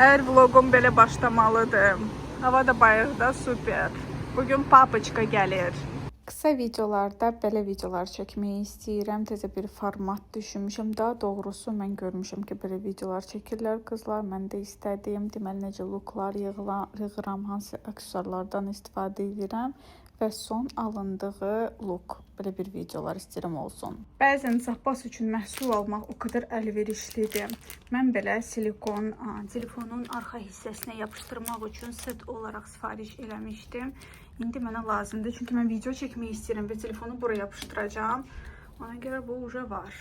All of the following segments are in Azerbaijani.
Hər vlogum belə başlamalıdır. Hava da bayırda super. Bugün papaçka gəlir. Qısa videolarda belə videolar çəkməyi istəyirəm. Təzə bir format düşünmüşəm. Daha doğrusu mən görmüşəm ki, belə videolar çəkirlər qızlar. Mən də istədiyim, deməli necə looklar yığıram, hansı aksesuarlardan istifadə edirəm və son alındığı look. Belə bir videolar istəyirəm olsun. Bəzən zapas üçün məhsul almaq o qədər əlverişlidir. Mən belə silikon telefonun arxa hissəsinə yapışdırmaq üçün set olaraq sifariş eləmişdim. İndi mənə lazımdır, çünki mən video çəkmək istəyirəm və telefonu buraya yapışdıracağım. Ona görə bu uca var.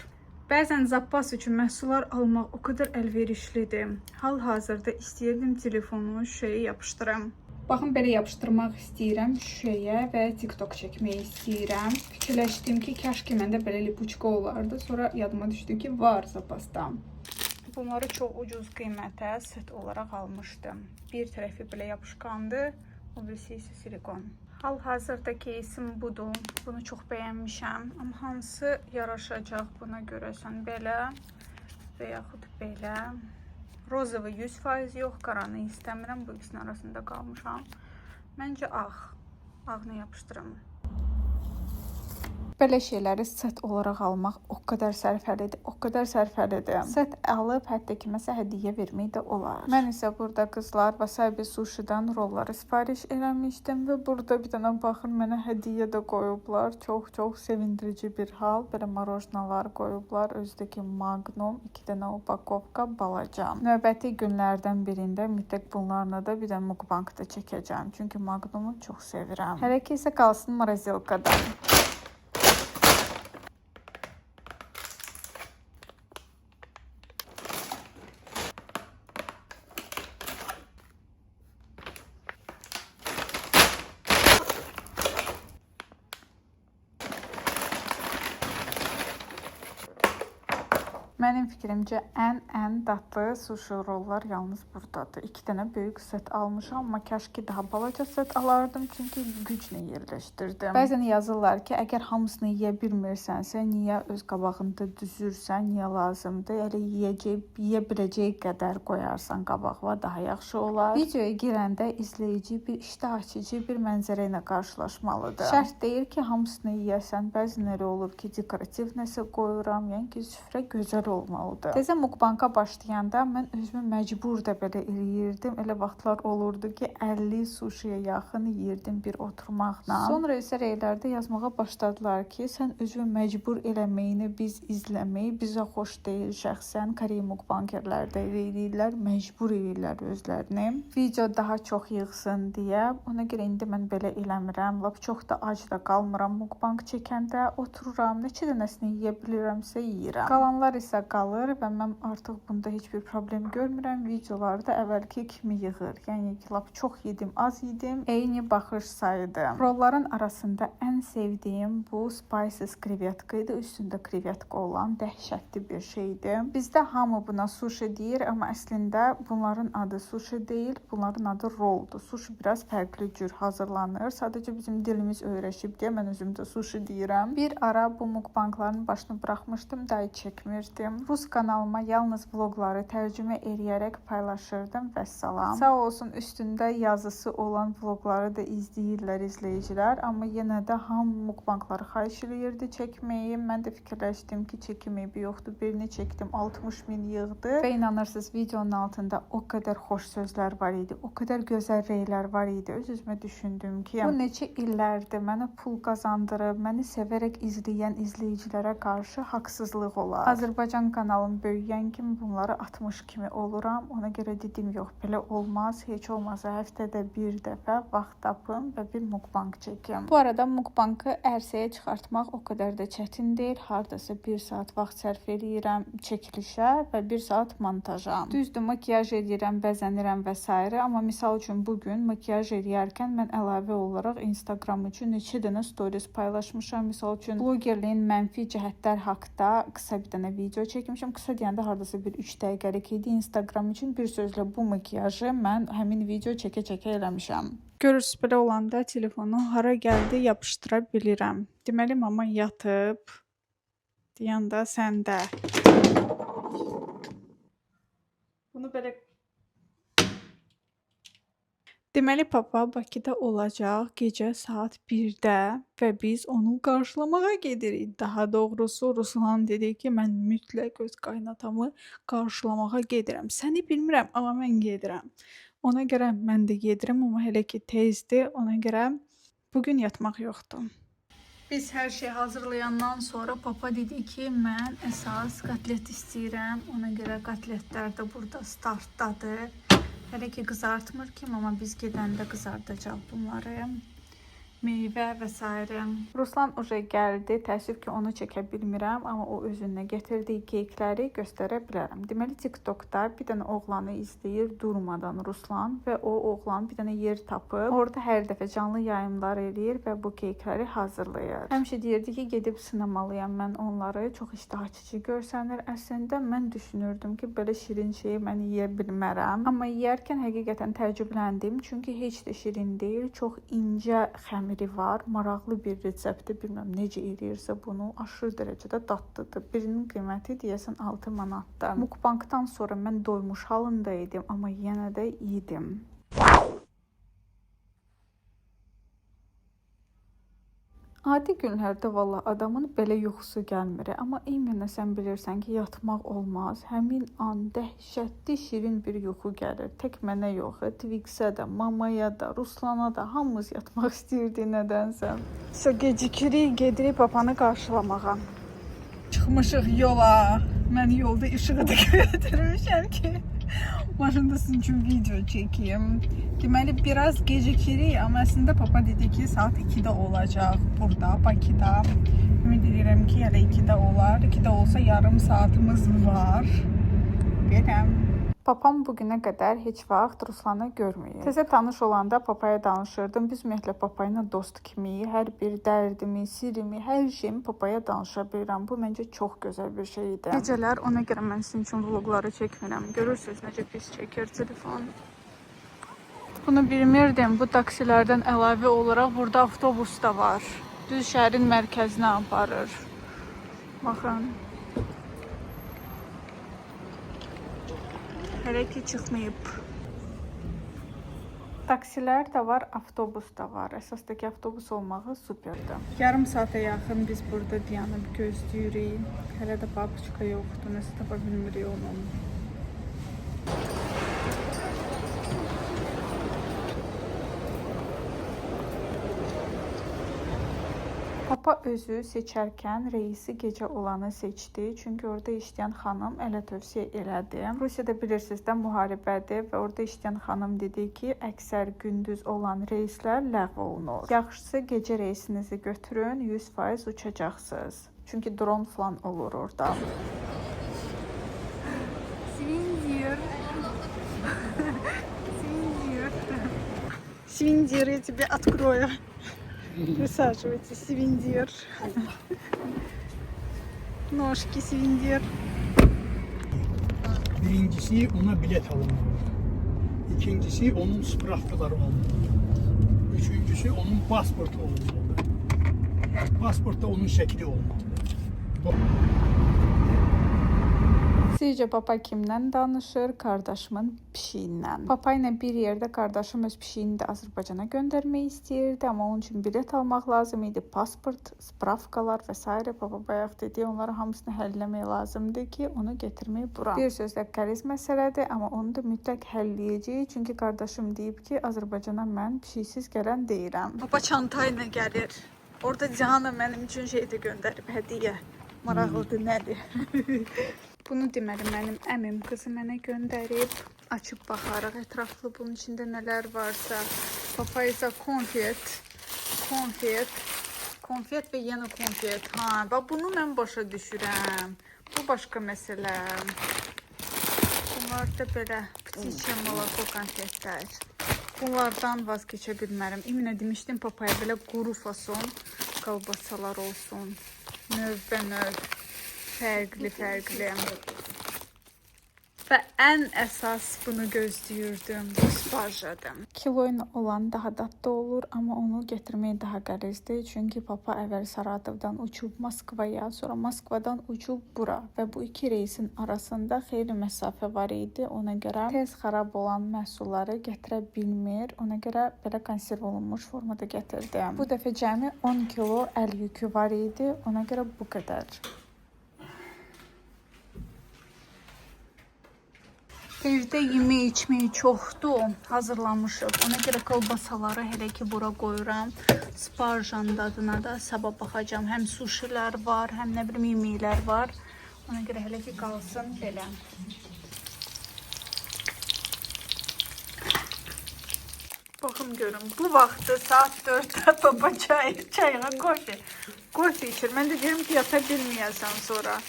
Bəzən zapas üçün məhsullar almaq o qədər əlverişlidir. Hal-hazırda istəyirdim telefonu şüşəyə yapışdırım. Baxın, belə yapışdırmaq istəyirəm şüşəyə və TikTok çəkmək istəyirəm. Fikirləşdim ki, kaş ki məndə belə lipuçka olardı. Sonra yadıma düşdü ki, var zapasda. Bunları çox ucuz qiymətə set olaraq almışdım. Bir tərəfi belə yapışqandı, o birisi isə silikon. Hal-hazırda keysim budur. Bunu çox bəyənmişəm. Amma hansı yaraşacaq buna görəsən belə və yaxud belə. Rozovu 100% yox, qaranı istəmirəm. Bu ikisinin arasında qalmışam. Məncə ağ. Ağını yapışdırım. Belə şeyləri set olaraq almaq o qədər sərfəlidir, o qədər sərfəlidir. Set alıb hətta kiməsə hədiyyə vermək də olar. Mən isə burada qızlar Wasabi Sushi'dən rolları sifariş eləmişdim və burada bir dənə baxın, mənə hədiyyə də qoyublar. Çox sevindirici bir hal. Belə marojnalar qoyublar. Özdəki Magnum, 2 dənə upakovka balaca. Növbəti günlərdən birində mütləq bunlarla da bir dənə mukbangda çəkəcəm. Çünki Magnumu çox sevirəm. Hələ ki isə qalsın marazelkada. Mənim fikrimcə ən dadlı sushi rollar yalnız buradadır. 2 dənə böyük set almışam, amma kaş ki daha balaca set alardım, çünki güclə yerləşdirdim. Bəzən yazırlar ki, əgər hamısını yeyə bilmirsənsə, niyə öz qabağında düzürsən, niyə lazımdır? Elə yeyə biləcəyi qədər qoyarsan qabağa, daha yaxşı olar. Videoya girəndə izləyici bir iştah açıcı bir mənzərə ilə qarşılaşmalıdır. Şərt deyil ki, hamısını yeyəsən. Bəzən elə olur ki, dekorativ nəsə qoyuram, yəni ki, süfrə gözəl olmalıdır. Təzə mukbanga başlayanda mən özümü məcbur da belə eləyirdim. Elə vaxtlar olurdu ki, 50 sushiyə yaxın yeyirdim bir oturmaqla. Sonra isə reylərdə yazmağa başladılar ki, sən özünü məcbur eləməyini biz izləməyi bizə xoş deyil şəxsən. Koreya mukbangerlərdə eləyirlər, məcbur eləyirlər özlərini. Video daha çox yığsın deyə. Ona görə indi mən belə eləmirəm. Lap çox da ac da qalmıram mukbang çəkəndə. Otururam, neçə dənəsini yeyə bilirəmsə yeyirəm. Qalanlar isə qalır və mən artıq bunda heç bir problem görmürəm. Videolarda əvvəlki kimi yığır. Yəni ki, lap çox yedim, az yedim. Eyni baxış sayıdı. Rolların arasında ən sevdiyim bu spices krevetka idi. Üstündə krevetka olan dəhşətli bir şeydi. Bizdə hamı buna sushi deyir, amma əslində bunların adı sushi deyil, bunların adı roldur. Sushi biraz fərqli cür hazırlanır. Sadəcə bizim dilimiz öyrəşib deyə mən özümdə sushi deyirəm. Bir ara bu mukbangların başını buraxmışdım, daha çəkmirdim. Rus kanalıma yalnız vlogları tərcümə eləyərək paylaşırdım və salam. Sağ olsun, üstündə yazısı olan vlogları da izləyirlər izləyicilər, amma yenə də hamı mukbangları xahiş eləyirdi çəkməyi. Mən də fikirləşdim ki, çəkim eybi yoxdur. Birini çəkdim, 60.000 yığdı və inanırsınız, videonun altında o qədər xoş sözlər var idi, o qədər gözəl reylər var idi. Öz-özümə düşündüm ki, bu neçə illərdir mənə pul qazandırıb, məni sevərək izləyən izləyicilərə qarşı haqsızlıq olar. Azərbaycan kanalım böyüyən kimi bunları 60 kimi oluram. Ona görə dedim, yox, belə olmaz. Heç olmazsa həftədə bir dəfə vaxt tapım və bir mukbang çəkim. Bu arada mukbangı ərsəyə çıxartmaq o qədər də çətin deyil. Hardasa 1 saat vaxt sərf edirəm çəkilişə və 1 saat montaja. Düzdür, makiyaj edirəm, bəzənirəm və s. Amma misal üçün bugün makiyaj edərkən mən əlavə olaraq Instagram üçün neçə dənə stories paylaşmışam. Misal üçün blogerliyin mənfi cəhətlər haqqında qısa bir dənə video çəkmişəm. Qısa deyəndə hardasa bir 3 dəqiqəlik idi. Instagram üçün bir sözlə bu makiyajı mən həmin video çəkə-çəkə eləmişəm. Görürsünüz, belə olanda telefonu hara gəldi yapışdıra bilirəm. Deməli, mama yatıb. Deyəndə səndə. Bunu belə Deməli papa Bakıda olacaq gecə saat 1-də və biz onu qarşılamağa gedirik. Daha doğrusu Ruslan dedi ki, mən mütləq öz qaynatamı qarşılamağa gedirəm. Səni bilmirəm, amma mən gedirəm. Ona görə mən də gedirəm, amma hələ ki tezdir. Ona görə bugün yatmaq yoxdur. Biz hər şey hazırlayandan sonra papa dedi ki, mən əsas kotlet istəyirəm. Ona görə kotletlər də burada startdadır. Hələ ki qızartmır kim, amma biz gedəndə qızardacaq bunları. Meyvə və s. Ruslan уже gəldi. Təəssüf ki, onu çəkə bilmirəm, amma o özünlə gətirdiyi kekləri göstərə bilərəm. Deməli, TikTokda bir dənə oğlanı izləyir durmadan Ruslan və o oğlan bir dənə yer tapıb, orada hər dəfə canlı yayımlar eləyir və bu kekləri hazırlayır. Həmişə deyirdi ki, gedib sınamalıyam mən onları. Çox iştah açıcı görsənir. Əslində mən düşünürdüm ki, belə şirin şeyi mən yeyə bilmərəm. Amma yeyərkən həqiqətən təəccübləndim, çünki heç də şirin deyil. Çox incə xəmiri var. Maraqlı bir reseptdir. Bilməm necə eləyirsə bunu. Aşırı dərəcədə dadlıdır. Birinin qiyməti deyəsən 6 manatdır. Mukbangdan sonra mən doymuş halında idim, amma yenə də yedim. Adi günlərdə valla adamın belə yuxusu gəlmir. Amma iminə sən bilirsən ki, yatmaq olmaz. Həmin an dəhşətli şirin bir yuxu gəlir. Tək mənə yox, Twixə də, Mamaya da, Ruslana da hamımız yatmaq istəyirdi nədənsə. Gecikirik, gedirik papanı qarşılamağa. Çıxmışıq yola. Mən yolda işığı da götürmüşəm ki, maşında sizin üçün video çəkeyim. Deməli, biraz gecikirik, amma əslində papa dedi ki, saat 2-də olacaq burada, Bakıda. Ümid edirəm ki, hələ 2-də olar. 2-də olsa yarım saatımız var. Verəm. Papam bugünə qədər heç vaxt Ruslanı görməyib. Təzə tanış olanda papaya danışırdım. Biz ümumiyyətlə papayla dost kimi hər bir dərdimi, sirrimi, hər şeyimi papaya danışa bilirəm. Bu məncə çox gözəl bir şey idi. Gecələr ona görə mən sizin üçün vlogları çəkmirəm. Görürsünüz necə pis çəkir telefon. Bunu bilmirdim. Bu taksilərdən əlavə olaraq burada avtobus da var. Düz şəhərin mərkəzinə aparır. Baxın. Hələ ki çıxmayıb. Taksilər də var, avtobus da var. Əsasdakı avtobus olmağı superdir. Yarım saata yaxın biz burada dayanıb gözləyirik. Hələ də babuçka yoxdur. Nəsə tapa bilmirik onun. Papa özü seçərkən reisi gecə olanı seçdi. Çünki orada işləyən xanım elə tövsiyə elədi. Rusiyada bilirsiniz də müharibədir və orada işləyən xanım dedi ki, əksər gündüz olan reyslər ləğv olunur. Yaxşısı gecə reysinizi götürün, 100% uçacaqsınız. Çünki dron falan olur orada. Свиндир. Свиндир. Свиндир, я тебе открою. Присаживайтесь, свиндир. Nojki свиндир. Birincisi ona bilet alınmalı. İkincisi onun spravkaları olmalı. Üçüncüsü onun pasportu olmalı. Pasportta onun şekli olmalı. Sizcə papa kimdən danışır? Qardaşımın pişiyindən. Papa ilə bir yerdə qardaşım öz pişiyini də Azərbaycana göndərmək istəyirdi, amma onun üçün bilet almaq lazım idi, pasport, spravkalar və s. Papa bayaq dedi, onları hamısını həlləmək lazımdır ki, onu gətirmək bura. Bir sözlə qəliz məsələdir, amma onu da mütləq həlləyəcəyik, çünki qardaşım deyib ki, Azərbaycana mən pişiksiz gələn deyirəm. Papa çantayla gəlir. Orada Cihan'a mənim üçün şey də göndərib, hədiyyə. Maraqlıdır, nədir? Bunu deməli mənim əmim qızı mənə göndərib. Açıb baxarıq ətraflı bunun içində nələr varsa. Papa isə konfet və yenə konfet. Ha, bax bunu mən başa düşürəm. Bu başqa məsələ. Bunlar da belə ptiçə moloko konfetlər. Bunlardan vazgeçə bilmərəm. Eminə demişdim papaya belə quru fason kalbasalar olsun. Növbə növ. Fərqli. Və ən əsas bunu gözləyirdim. Sparjadım. Kiloyla olan daha dadlı olur, amma onu gətirmək daha qəlizdir. Çünki papa əvvəl Saratovdan uçub Moskvaya, sonra Moskvadan uçub bura və bu iki reysin arasında xeyli məsafə var idi. Ona görə tez xarab olan məhsulları gətirə bilmir. Ona görə belə konserv olunmuş formada gətirdim. Bu dəfə cəmi 10 kilo əl yükü var idi. Ona görə bu qədər. Evdə yemək içmək çoxdur, hazırlamışıq. Ona görə kolbasaları hələ ki bura qoyuram. Sparjanın dadına da sabah baxacağam. Həm suşilər var, həm nə bilim yeməklər var. Ona görə hələ ki qalsın belə. Baxın görün, bu vaxtı saat 4-də papa çayına qofi içir. Mən də deyirəm ki, yata bilməyəsən sonra.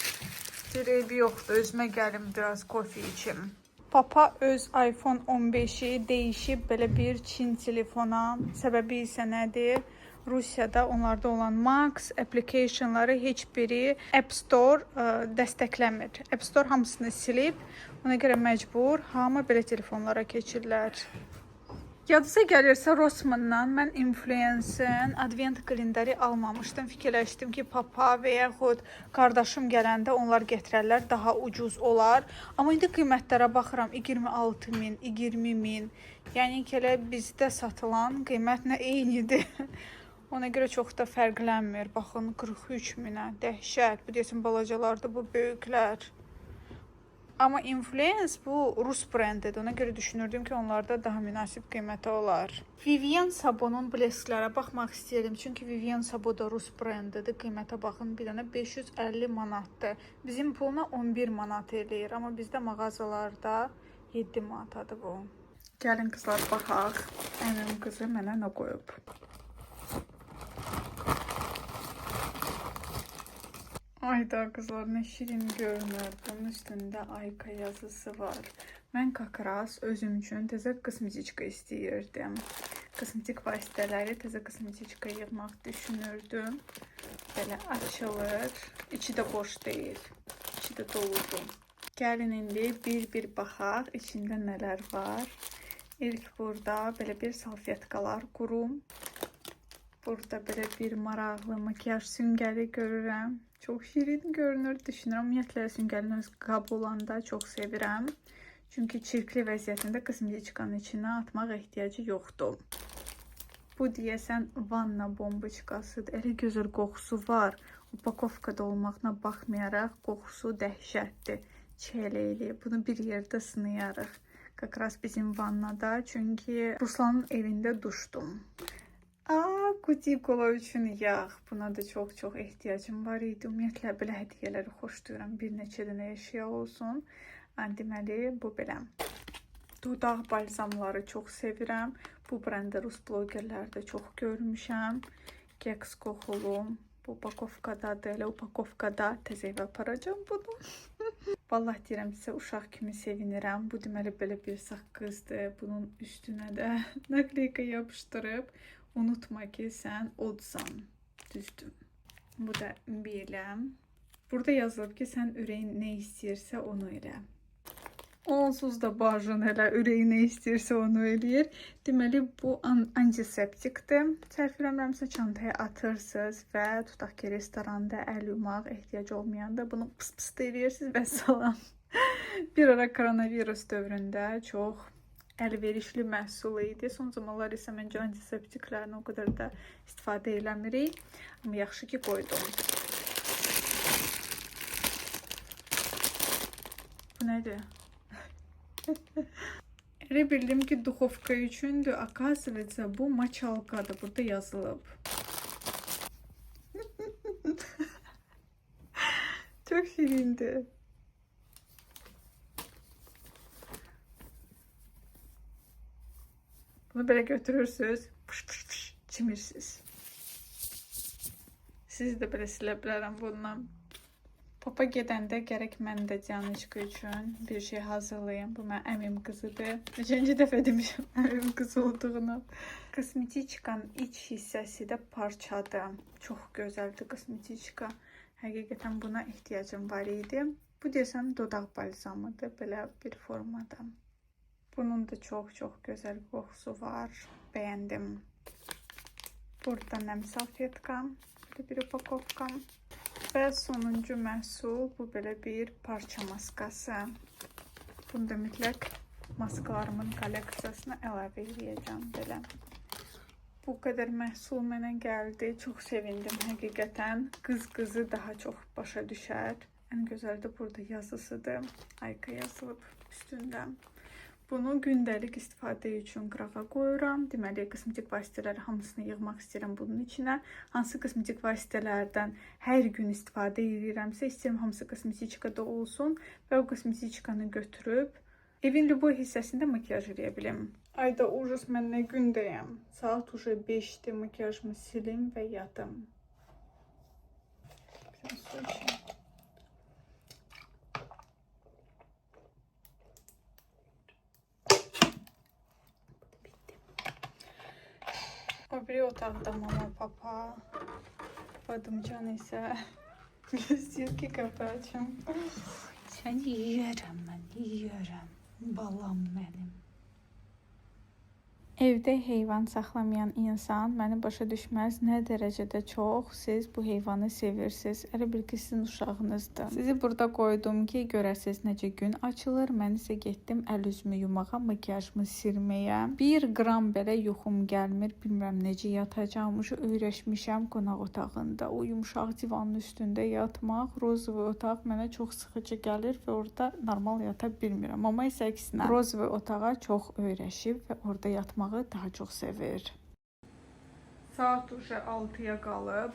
Dirəbi yoxdur, özümə gəlim biraz qofi içim. Papa öz iPhone 15'i değişib belə bir Çin telefona. Səbəbi isə nədir? Rusiyada onlarda olan Max applicationları heç biri App Store dəstəkləmir. App Store hamısını silib. Ona görə məcbur hamı belə telefonlara keçirlər. Yadınıza gəlirsə Rossmanndan mən Influence'in advent kalenderi almamışdım. Fikirləşdim ki, papa və yaxud qardaşım gələndə onlar gətirərlər, daha ucuz olar. Amma indi qiymətlərə baxıram 26.000, 20.000. Yəni ki, elə bizdə satılan qiymətlə eynidir. Ona görə çox da fərqlənmir. Baxın 43.000-ə, dəhşət. Bu deyəsən balacalardır, bu böyüklər. Amma Influence bu Rus brendidir. Ona görə düşünürdüm ki, onlarda daha münasib qiyməti olar. Vivian Sabonun blesklərə baxmaq istəyirdim. Çünki Vivian Sabo da Rus brendidir. Qiymətə baxın, bir dənə 550 manatdır. Bizim puluna 11 manat eləyir. Amma bizdə mağazalarda 7 manatadır bu. Gəlin qızlar, baxaq. Əmim qızı mənə nə qoyub. Ayda qızlar, nə şirin görünür. Bunun üstündə Ayka yazısı var. Mən kakras özüm üçün təzə kosmetiçka istəyirdim. Kosmetik vasitələri, təzə kosmetiçka yığmaq düşünürdüm. Belə açılır. İçi də boş deyil. İçi də doludur. Gəlin indi bir baxaq içində nələr var. İlk burada belə bir salfetkalar qurum. Burada belə bir maraqlı makyaj süngəri görürəm. Çox şirin görünür, düşünürəm. Ümumiyyətlə süngərin öz qabı olanda çox sevirəm. Çünki çirkli vəziyyətində kosmetiçkanın içinə atmaq ehtiyacı yoxdur. Bu deyəsən vanna bomboçkasıdır. Elə gözəl qoxusu var. Upakovkada olmaqla baxmayaraq qoxusu dəhşətdir. Çələkli. Bunu bir yerdə sınayarıq. Kakras bizim vannada. Çünki Ruslanın evində duşdum. Kutikula üçün yağ. Buna da çox ehtiyacım var idi. Ümumiyyətlə belə hədiyyələri xoşlayıram. Bir neçə dənə əşya olsun. Deməli, bu belə. Dodaq balzamları çox sevirəm. Bu brendə Rus blogerlərdə çox görmüşəm. Keks qoxulu. Bu upakovkadadır. Elə upakovkada təzə evə aparacam bunu. Vallahi deyirəm sizə, uşaq kimi sevinirəm. Bu deməli belə bir saqqızdır. Bunun üstünə də nakleyka yapışdırıb. Unutma ki, sən odsan. Düzdür. Bu da belə. Burada yazılıb ki, sən ürəyin nə istəyirsə onu elə. Onsuz da bajın elə ürəyi nə istəyirsə onu eləyir. Deməli, bu antiseptikdir. Səhv eləmirəmsə çantaya atırsınız və tutaq ki, restoranda əl yumaq ehtiyac olmayanda bunu pıs deyirsiniz və salam. Bir ara koronavirus dövründə çox əlverişli məhsul idi. Son zamanlar isə məncə antiseptiklərini o qədər də istifadə eləmirik. Amma yaxşı ki qoydum. Bu nədir? Elə bildim ki, duxovka üçündür. Akazivətsə bu maçalkadır. Burada yazılıb. Çox şirindir. Bunu belə götürürsünüz, fış çimirsiniz. Siz də belə silə bilərəm bundan. Papa gedəndə gərək mən də Canışqa üçün bir şey hazırlayayım. Bu mənim əmim qızıdır. Üçüncü dəfə demişim əmim qızı olduğunu. Kosmetiçkanın iç hissəsi də parçadır. Çox gözəldir kosmetiçka. Həqiqətən buna ehtiyacım var idi. Bu desəm dodaq balzamıdır, belə bir formada. Bunun da çox gözəl qoxusu var. Bəyəndim. Burada nəm salfetka, belə bir upakovka. Və sonuncu məhsul bu belə bir parça maskası. Bunu da mütləq maskalarımın kolleksiyasına əlavə edəcəm belə. Bu qədər məhsul mənə gəldi. Çox sevindim həqiqətən. Qız-qızı daha çox başa düşər. Ən gözəl də burada yazısıdır. Ayka yazılıb üstündə. Bunu gündəlik istifadə üçün qırağa qoyuram. Deməli, kosmetik vasitələri hamısını yığmaq istəyirəm bunun içinə. Hansı kosmetik vasitələrdən hər gün istifadə edirəmsə, istəyirəm hamısı kosmetikada olsun və o kosmetikanı götürüb evin lübo hissəsində makiyaj edə bilim. Ayda ужас, mən nə gündəyəm. Saat уже 5-dir, makiyajımı silim və yatım. Bir su içeyim. O biri otaqda mama, papa, Badımcan isə istəyir ki, qapı açım. Sən yiyərəm mən, yiyərəm. Balam mənim. Evdə heyvan saxlamayan insan məni başa düşməz nə dərəcədə çox siz bu heyvanı sevirsiniz. Elə bil ki, sizin uşağınızdır. Sizi burada qoydum ki, görəsiniz necə gün açılır. Mən isə getdim əl üzümü yumağa, makiyajımı sirməyə. 1 qram belə yuxum gəlmir. Bilmirəm necə yatacağım. Öyrəşmişəm qonaq otağında. O yumşaq divanın üstündə yatmaq, rozový otaq mənə çox sıxıcı gəlir və orada normal yata bilmirəm. Amma isə əksinə rozový otağa çox öyrəşib və orada yatmaq daha çox sevir. Saat уже 6-ya qalıb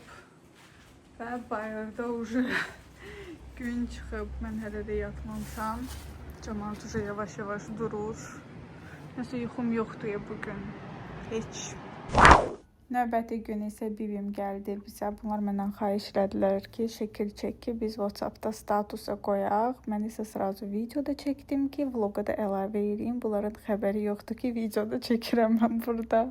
və bayırda уже gün çıxıb. Mən hələ də yatmamışam. Cəmaət уже yavaş-yavaş durur. Nəsə yuxum yoxdur bugün. Heç. Növbəti gün isə bibim gəldi bizə. Bunlar məndən xahiş elədilər ki, şəkil çək ki, biz WhatsApp-da statusa qoyaq. Mən isə sırası videoda çəkdim ki, vloga da əlavə edeyim. Bunların xəbəri yoxdur ki, videoda çəkirəm mən burada.